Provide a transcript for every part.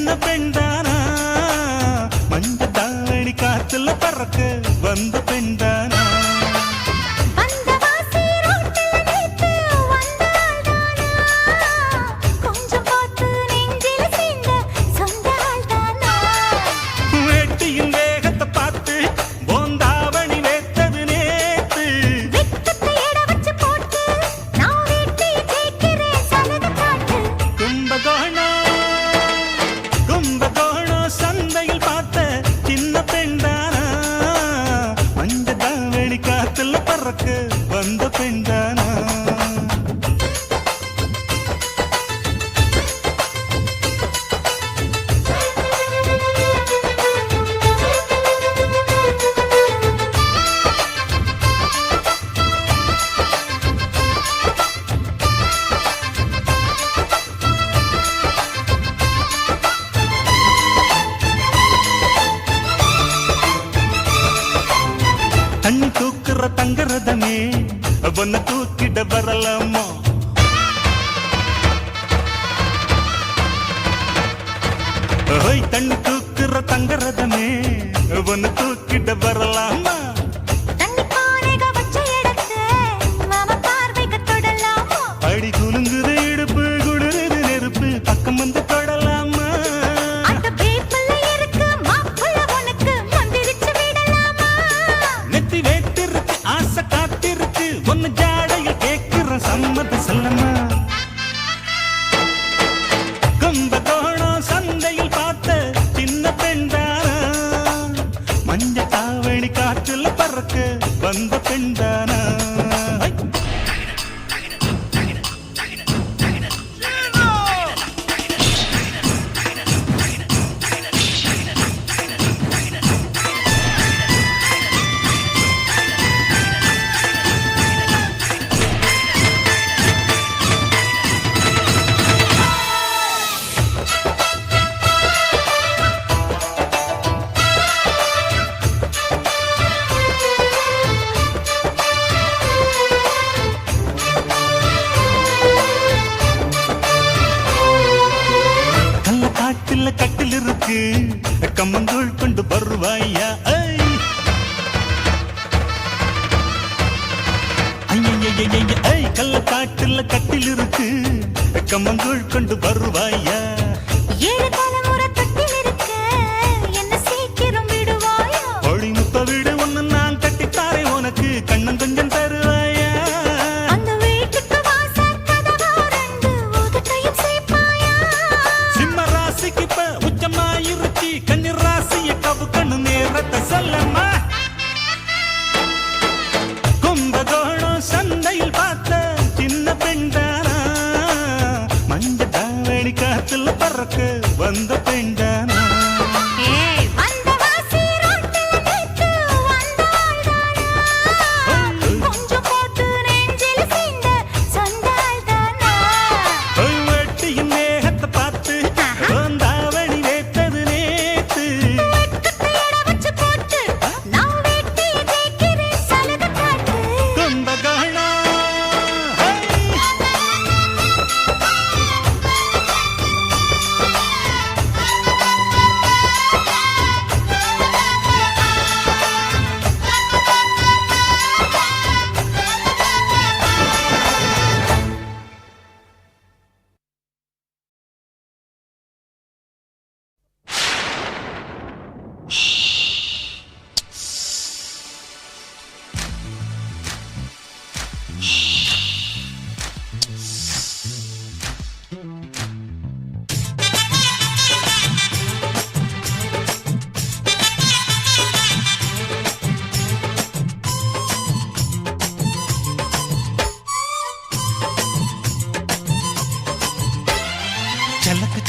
சின்ன பெண்தானா மஞ்ச தாவணி காத்துல பறக்க வந்த பெண்தானா வந்த பெண்தானா தண்ணி தூக்குற தங்கரதமே ஒன்ன தூக்கிட வரலாமா தண்ணி தூக்குற தங்கரதமே ஒன்ன தூக்கிட வரலாமா அடி குலுங்குது இடுப்பு குடுது நெருப்பு பக்கம் வந்து தொடலாமா நெத்தி வேட்டிருக்கு ஆசை காத்திருக்கு ஒன்னு ஜாடையில் கேட்கிற சம்மதி சொல்லமா கும்பகோணம் சந்தையில் பார்த்த சின்ன பெண்தானா மஞ்ச தாவணி காற்றுல பறக்க வந்த பெண்தானா கட்டில் இருக்கு கம்மங்கூழ் கொண்டு வருவாயா கள்ள காட்டுல கட்டில் இருக்கு கம்மங்கூழ் கொண்டு வருவாயா ஒளி முத்த வீடு ஒண்ணு நான் கட்டித்தாரே உனக்கு கண்ணன் கொஞ்சம் தருவாயா கண்ணி ராசிய கவு கண்ணு நேரத்தை சொல்லம்மா கும்பகோணம் சந்தையில் பார்த்த சின்ன பெண்தானா மஞ்ச தாவணி காத்துல பறக்க வந்த பெண்தானா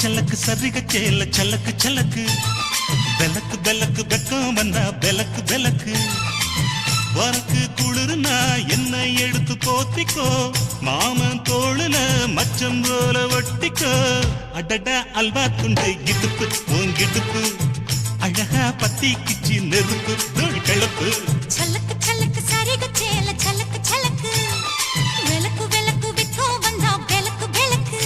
சலக்கு சரிக சேல சலக்கு சலக்கு பெலக்கு பெலக்கு வெக்கம் வந்தா பெலக்கு பெலக்கு வரக்கு குளிர்னா என்ன எடுத்து போத்திக்கோ மாமன் தோளுல மச்சம் போல ஒட்டிக்கோ அடடா அல்வா துண்டு இடுப்பு உங்கிடுப்பு அழகா பத்தி கிச்சி நெருப்பு தோல் கிளப்பு சலக்கு சலக்கு சரிக சேல சலக்கு சலக்கு வெலக்கு வெலக்கு வெக்கம் வந்தா பெலக்கு பெலக்கு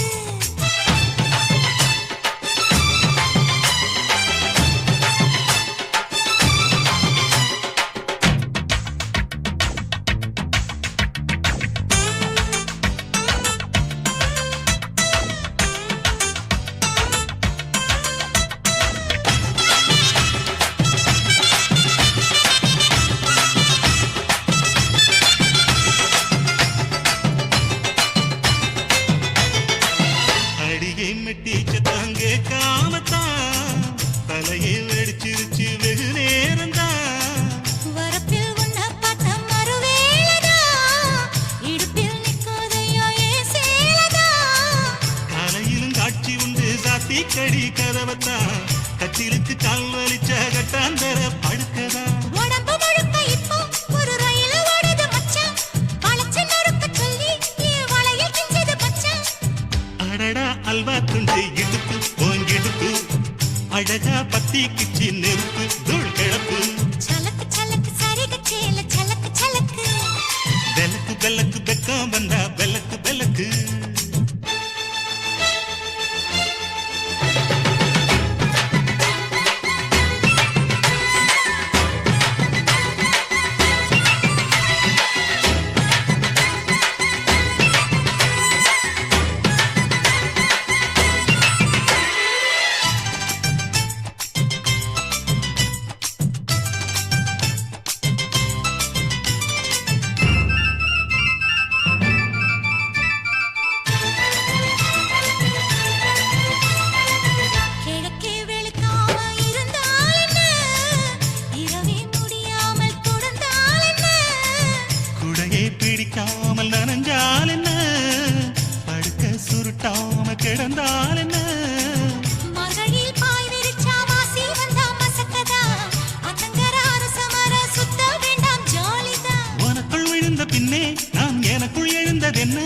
கதவத்தான் கட்டிலுக்கு கால் வலிச்ச கட்டாந்தர படுக்கதா உடம்பு முழுக்க இப்போ ஒரு ரயில் ஓடுது மச்சான் வளைச்சு நொறுக்க சொல்லி என் வளையல் கிஞ்சது மச்சான் அடடா அல்வா துண்டு இடுப்பு ஓங்கிடுப்பு அழகா பத்தி கிச்சி நெருப்பு தூள் கிளப்பு சலக்கு சலக்கு சரிக சேல சலக்கு சலக்கு வெலக்கு வெலக்கு வெக்கம் வந்தா வெலக்கு வெலக்கு கிழக்கே வெளுக்காம இருந்தால் என்ன இரவே முடியாமல் தொடர்ந்தால் என்ன குடையை பிடிக்காமல் நனைஞ்சால் என்ன படுக்க சுருட்டாம கிடந்தால் என்ன மகளில் பாய் விரிச்சா வாசி வந்தா மசக்கதா அத்தங்கரார சமர சுத்த வேண்டாம் ஜாலிதான் உனக்குள் விழுந்த பின்னே நான் எனக்குள் எழுந்ததென்ன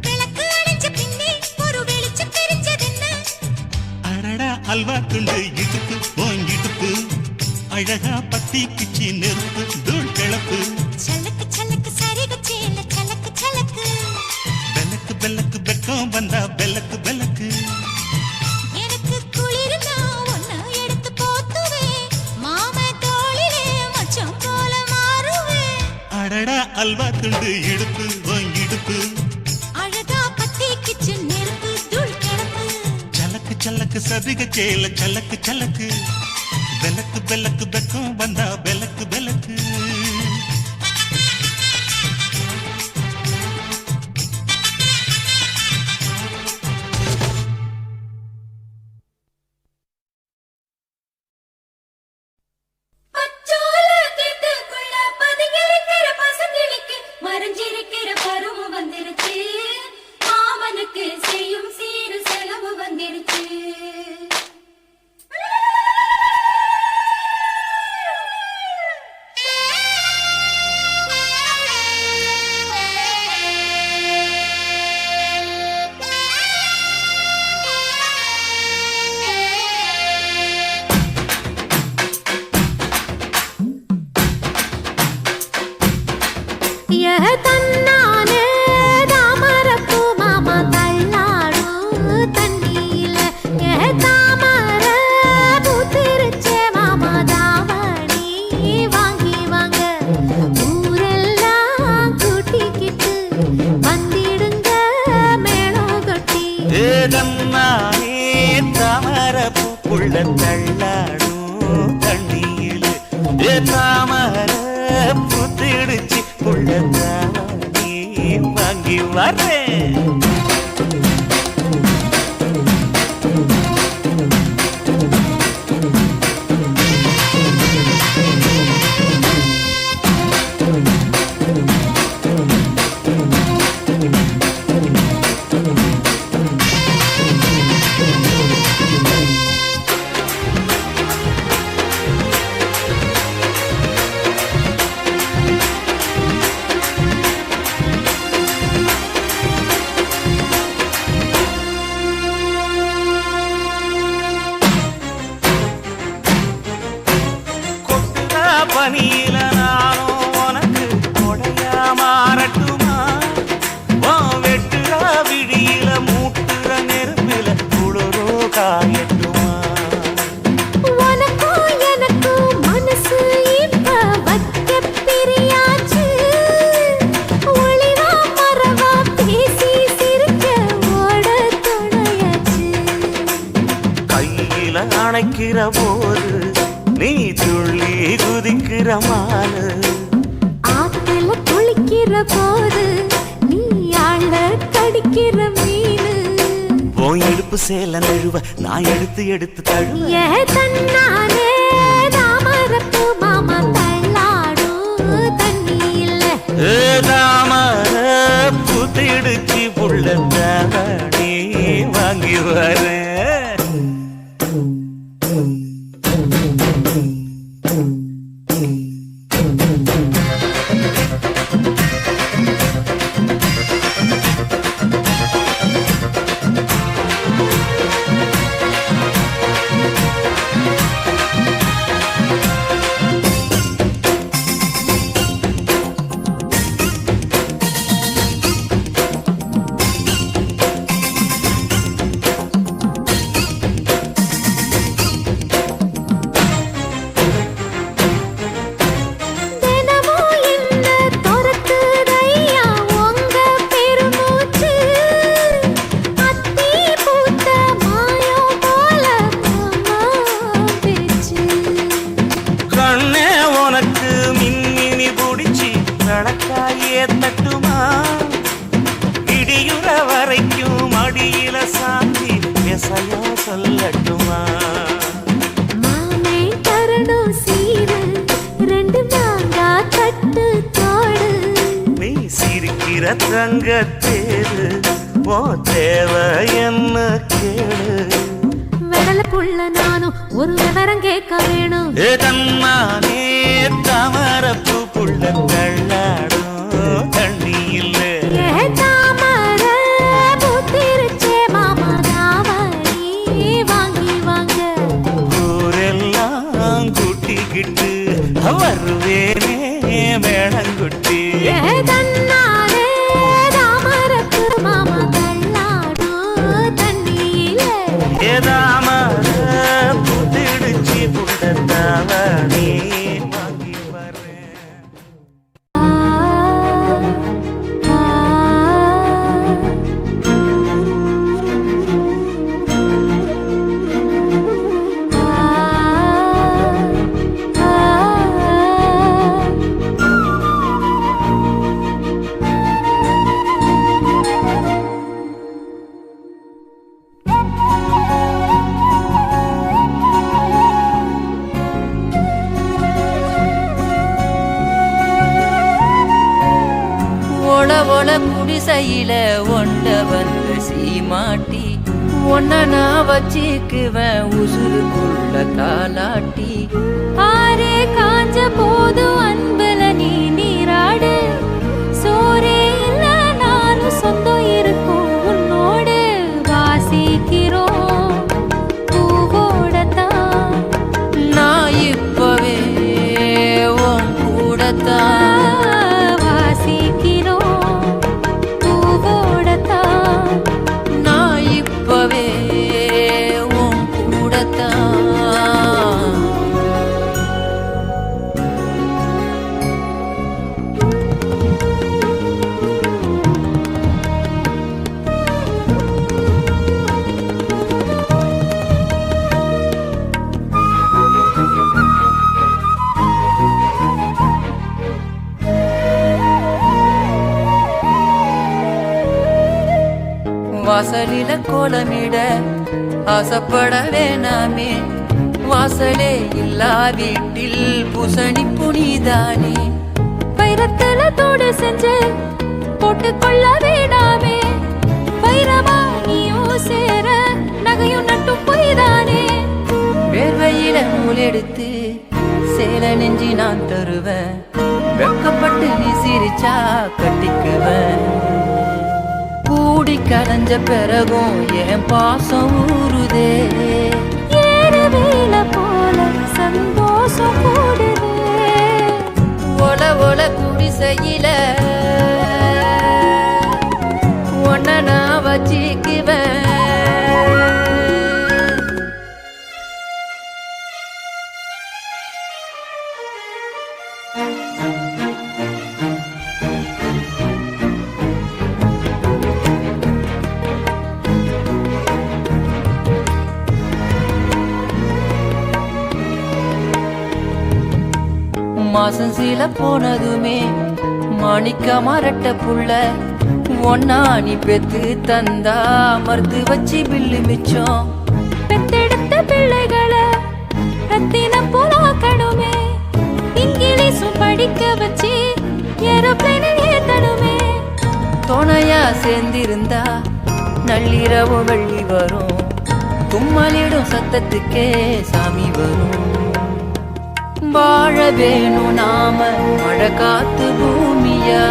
விளக்கு அணைஞ்ச பின்னே ஒரு வெளிச்சம் தெரிஞ்சதென்ன அடடா அல்வா துண்டு இடுப்பு ஓங்கிடுப்பு அழகா பத்தி கிச்சி நெருப்பு தூள் கிளப்பு சலக்கு சலக்கு சரிக சேல சலக்கு சலக்கு வெலக்கு வெலக்கு வெக்கம் வந்தா வெலக்கு வெலக்கு எனக்கு குளிர்னா ஒன்ன எடுத்து போத்துவேன் மாம தோளிலே மச்சம் போல மாறுவேன் அடடா அல்வா துண்டு இடுப்பு ஓங்கிடுப்பு அழகா பத்தி கிச்சு நெருப்பு தூள் கிடப்பு சலக்கு சலக்கு சதிக சேல சலக்கு சலக்கு வெலக்கு வெலக்கு வெக்கம் வந்தா வெலக்கு வெலக்கு பச்சோல கேட்டுக்குள்ள பதுங்கிருக்கிற பசுங்கிளிக்கு மறைஞ்சிருக்கிற பருவம் வந்துருச்சு மாமனுக்கு செய்யும் சீரு செலவு வந்துருச்சு தன்னானே தாமரப்பூ மாமா தள்ளாடும் தண்ணியில தாமர பூத்திருச்சே மாமா தாவணி வாங்கி வாங்க ஊரெல்லாம் கூட்டிக்கிட்டு வந்திடுங்க மேளம் கொட்டி ஏதம்மானே தாமர பூக்குள்ள தள்ளாடும் தண்ணியில் தாமர புத்திடுச்சு புள்ளதானே வாங்கி வரேன் பனியில நானும் உனக்கு கொடையா மாறட்டுமா வெட்டுறா விழியில மூட்டுற நெருப்பில குளிரோ காயட்டுமா உனக்கும் எனக்கும் மனசு இப்ப வைக்க பிரியாச்சு ஒளிவா மறவா பேசி சிரிக்க ஓட துணையாச்சு கையில அணைக்கிற போது நீ துள்ளி குதிக்கிற மானு ஆத்துல குளிக்கிற போது நீ ஆள கடிக்கிற மீனு உன் இடுப்பு சேல நழுவ நான் எடுத்து எடுத்து தழுவ ஏ தன்னானே தாமரப்பூ மாமா தள்ளாடும் தண்ணியில தாமர புத்திடுச்சு புள்ள தாவணி வாங்கி வரேன் ரகசியம் சொல்லட்டுமா? மாமே தரணும் சீரு, ரெண்டு மாங்கா தட்டு தோடு. நீ சிரிக்கிற தங்கத்தேரு, ஓ தேவை என்ன கேளு. வெடல புள்ள நானும் ஒரு விவரம் கேட்க வேணும். ஏ தன்னானே தாமரப்பூ புள்ள தள்ளாடும் தண்ணி இல்ல. ஏ தாமர பூத்திருச்சே மாமா நாவடி வாங்கி வாங்க. ஊரெல்லாம் கூட்டிக்கிட்டு வருவேனே வேளங்குட்டி. ஏ தன்னாலே தாமரப்பு மாமா தள்ளாடும் தண்ணியில. ஏதாமர புத்திடுச்சி புட்டத்தாவணி வாங்கி வரேன். ஆ, ஆ, ஒள ஒள குடிசையில ஒண்ட வந்த சீமாட்டி, ஒன்ன நான் வச்சிக்குவேன் உசுருக்குள்ள தாலாட்டி. ஆரே காஞ்ச போது அன்புல நீ நீராடு. சோரே இல்ல நானும் சொந்தம் இருக்கும் உன்னோடு. வாசிக்கிறோம் பூவோடத்தான், நான் இப்பவே உன் கூடத்தான். வாசிக்கிறோம் பூவோடத்தான். நான் இப்பவே உன் கூடத்தான். வாசலில கோலமிட ஆசைப்பட வேணாமே, வாசலே இல்லா வீட்டில் பூசணி புனிதானே. வைரத்துல தோடு செஞ்சு போட்டுக்கொள்ள வேணாமே. வைரமா நீயும் சேர நகையும் நட்டும் பொய்தானே. வேர்வையில நூலெடுத்து சேல நெஞ்சி நான் தருவேன், வெக்கப்பட்டு நீ சிரிச்சா கட்டிக்குவேன். கூடி கலைஞ்ச பிறகும் என் பாசம் ஊறுதே. ஏறுவேல போல சந்தோஷம் கூடுதே. ஒல ஒல குடிசையில ஒன்ன நான் வச்சிக்குவேன். மாசம் சில போனதுமே மாணிக்க மரட்ட புள்ள, ஒன்னா நீ பெத்து தந்தா மறுத்து வச்சு பில்லு மிச்சம். பெத்தெடுத்த பிள்ளைகளை ரத்தினம் போலாக்கணுமே. இங்கிலீஷும் படிக்க வச்சு ஏரோப்ளைனில் ஏத்தணுமே. துணையா சேர்ந்திருந்தா நள்ளிரவு வெள்ளி வரும், தும்மலிடும் சத்தத்துக்கே சாமி வரும். வாழ வேணும் நாம மழை காத்து பூமியா,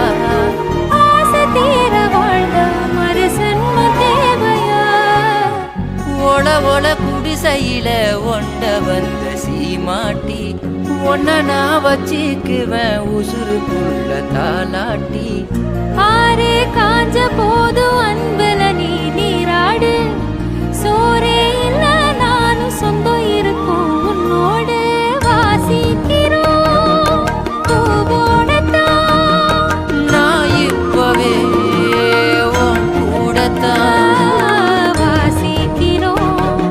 ஆசை தீர வாழ்ந்த மறுசன்ம தேவையா. ஒள ஒள குடிசையில ஒண்ட வந்த சீமாட்டி, ஒன்ன நான் வச்சிக்குவேன் உசுருக்குள்ள தாலாட்டி. ஆரே காஞ்ச போது அன்புல நீ நீராடு. சோரே இல்ல நானும் சொந்தம் இருக்கும் உன்னோடு. வாசிக்கிறோம் பூவோடத்தான், நான் இப்பவே உன் கூடத்தான். வாசிக்கிறோம்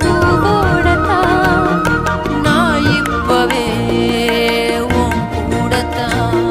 பூவோடத்தான். நான் இப்பவே உன் கூடத்தான்.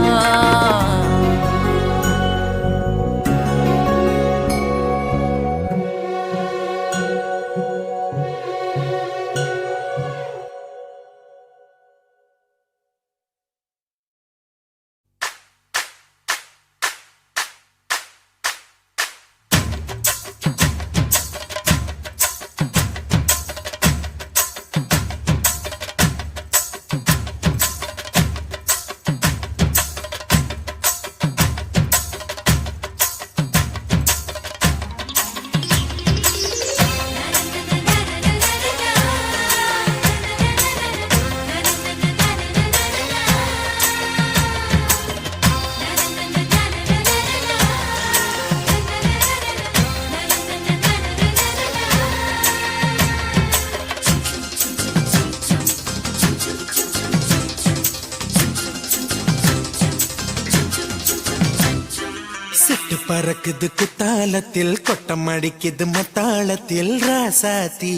பறக்குது குத்தாலத்தில் கொட்டம் அடிக்குது மத்தாளத்தில் ராசாத்தி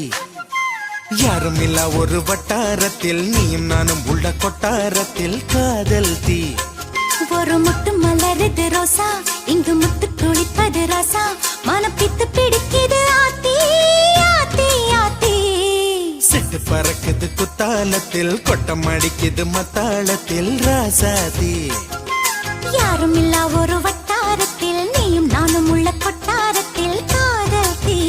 யாரும் இல்ல ஒரு வட்டாரத்தில் நீயும் நானும் உள்ள கொட்டாரத்தில் காதல் தீ ஒரு முட்டு மலருது ரோசா இங்கு முத்து குளிப்பது ராசா மனப்பித்து பிடிக்குது ஆத்தி ஆத்தி ஆத்தி சிட்டு பறக்குது குத்தாலத்தில் கொட்டம் அடிக்குது மத்தாளத்தில் ராசாத்தி யாரும் இல்ல ஒரு வட்டாரத்தில் நீயும் நானும் உள்ள கொட்டாரத்தில் காதல் தீ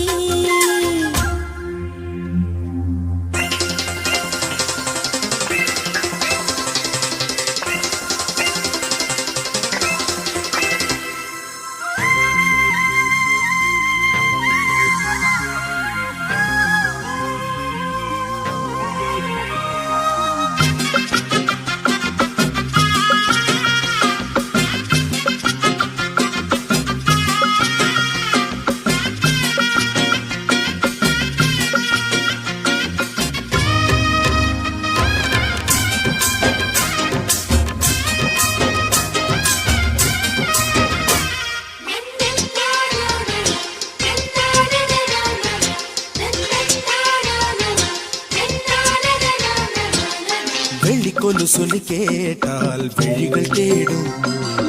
வெள்ளிக்கொலு சொல்லி கேட்டால் விழிகள் தேடும்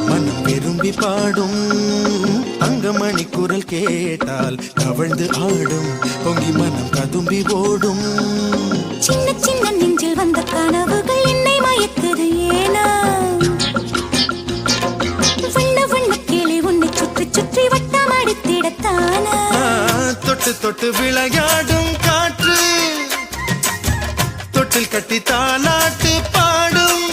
மனம் விரும்பி பாடும் தங்கமணி குரல் கேட்டால் கவழ்ந்து ஆடும் பொங்கி மனம் கதும்பி ஓடும் சின்ன சின்ன நெஞ்சில் வந்த கனவுகள் என்னை மயக்குது ஏனா வண்ண வண்ண கிளி உன்னை சுற்றி சுற்றி வட்டம் அடித்திடத்தானா தொட்டு தொட்டு விளையாடும் காற்று தொட்டில் கட்டி தாலாட்டு பாடும்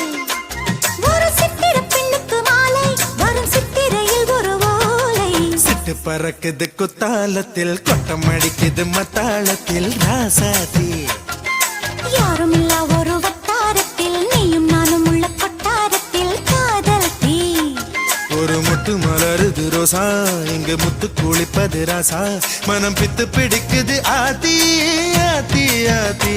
ஒரு சித்திர பெண்ணுக்கு மாலை வரும் சித்திரையில் ஒரு ஓலை சிட்டு பறக்குது குத்தாலத்தில் கொட்டம் அடிக்குது மத்தாளத்தில் ராசாதி யாரும் இல்ல ஒரு வட்டாரத்தில் நீயும் நானும் உள்ள கொட்டாரத்தில் காதல் தீ ஒரு முட்டு மலருது ரோசா இங்கு முத்து குளிப்பது ராசா மனம் பித்து பிடிக்குது ஆதி ஆதி ஆதி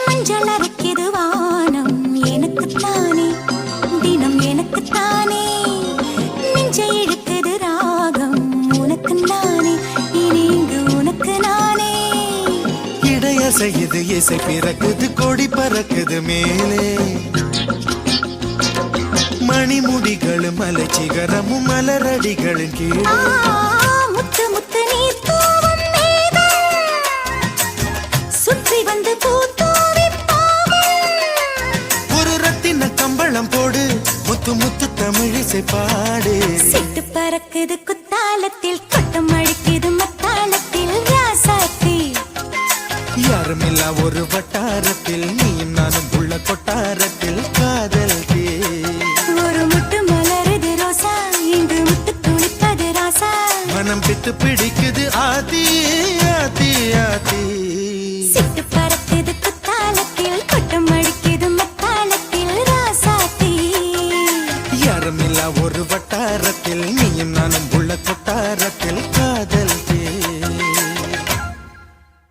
மஞ்சள் அரைக்குது வானம் எனக்குத்தானே தினம் எனக்குத்தானே நெஞ்சை இழுக்குது ராகம் உனக்கு நானே இனி இங்கு உனக்கு நானே இடையசையுது இசை பிறக்குது கொடி பறக்குது மேலே மணிமுடிகளும் மலை சிகரமும் மலரடிகளின் கீழே முத்து முத்து நீர் தூவும் மேகம் சுற்றி வந்து பூத்தூவி ஒரு ரத்தின கம்பளம் போடு முத்து முத்து தமிழிசை பாடு சிட்டு பறக்குது குத்தாலத்தில் கொட்டம் அடிக்குது மத்தாளத்தில் ராசாத்தி யாரும் இல்ல ஒரு வட்டாரத்தில் நீயும் நானும் உள்ள கொட்டாரத்தில் காதல் தீ ஒரு முட்டு மலருது ரோசா இங்கு முத்து துளிப்பது ராசா மனம் பித்து பிடிக்குது ஆதி ஆதி ஆதி சிட்டு பறக்குது குத்தாலத்தில் கொட்டம் அடிக்குது மத்தாளத்தில் ராசாத்தி யாரும் இல்ல ஒரு வட்டாரத்தில்